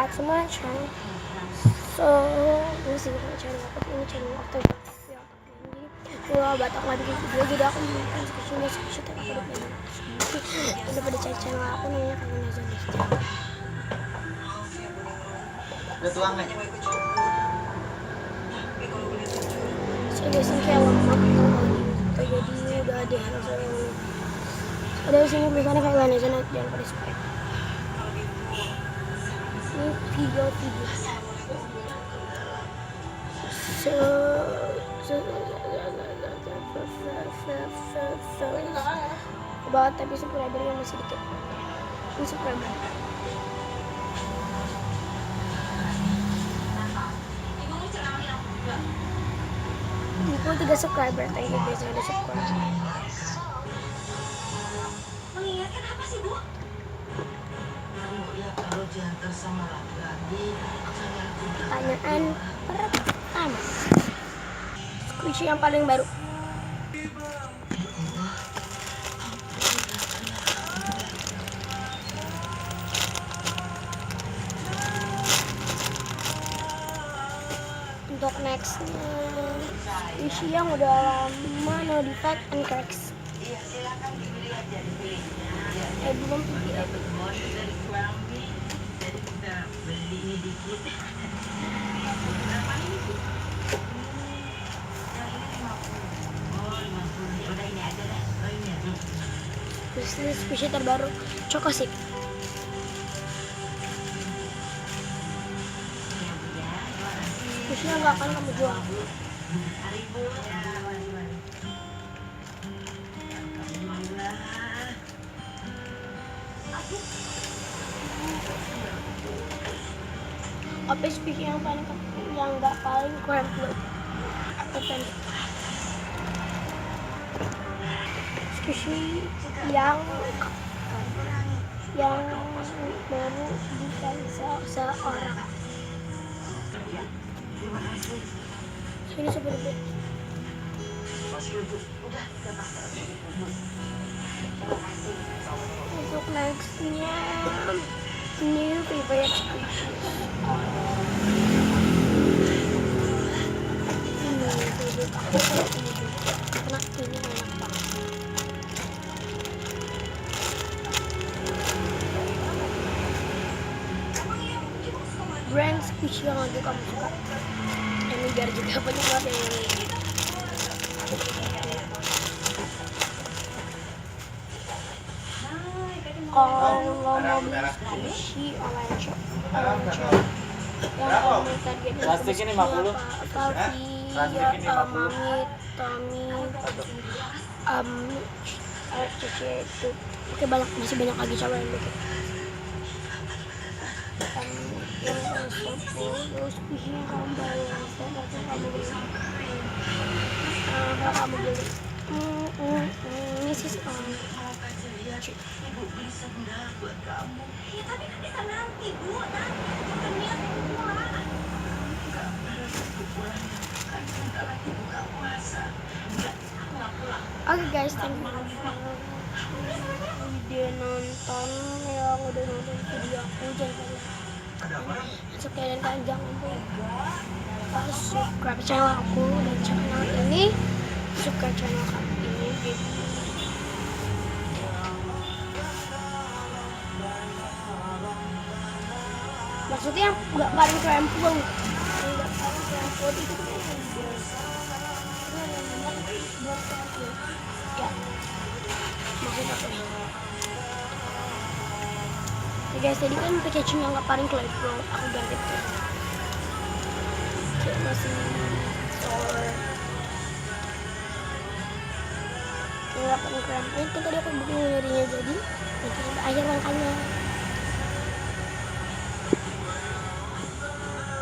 back to my channel. So ini sih channel aku, ini channel autobiography aku. Jadi gua batak lagi bikin video, jadi aku bikin screenshot yang aku udah bikin. Udah pada cari channel aku namanya Kang Nazar. Udah tuang nih. So guys, ini kayak lemot gitu, jadi udah ada hasil yang ada di sini tulisannya kayak Kang Nazar, jangan pada subscribe. Ini video banget, tapi subscribernya masih dikit. Ini subscriber ini 3 subscriber, thank you guys yang udah subscribe. Mengingatkan apa sih, Bu? Pertanyaan pertama, squishy yang paling baru. Untuk nextnya, squishy yang udah lama no defect and cracks. Belum video. Terus ini squishy terbaru, Chocosip. Squishy nggak akan kamu jual. Apa squishy yang paling nggak paling keren loh? Open. Squishy yang baru bisa seorang. Sini seperti untuk nextnya new favorite squishy. Karena ini enak banget. Brand squishy yang lagi kamu suka. Ini biar juga penikmat yang ini. Kalau mau beli squishy online shop yang kamu target Plastik ini 50. Valvi, Mami, Tommy, Cece itu. Oke, masih banyak lagi, coba yang bikin. Yang squishy yang kamu beli, kalau kamu beli. Kalau kamu beli, ini sih Ibu beli sendal buat kamu. Ya tapi kan bisa nanti, Bu. Nanti bukan niat pulang. Enggak berarti pulang. Kan sebentar lagi buka puasa. Enggak, aku nggak pulang. Oke guys, thank you udah nonton, yang udah nonton video aku. Jangan lupa dan kalian jangan lupa subscribe channel aku dan channel ini, subscribe channel kami ini gitu. Maksudnya nggak paling krempul, nggak paling krempul itu tuh ya, maksud apa ya? Ya guys, tadi kan packaging yang nggak paling krempul, aku ganti tuh. Kayak masih store. Nggak paling krempul, kan tadi aku bikin nyarinya jadi, nanti sampai akhir makanya.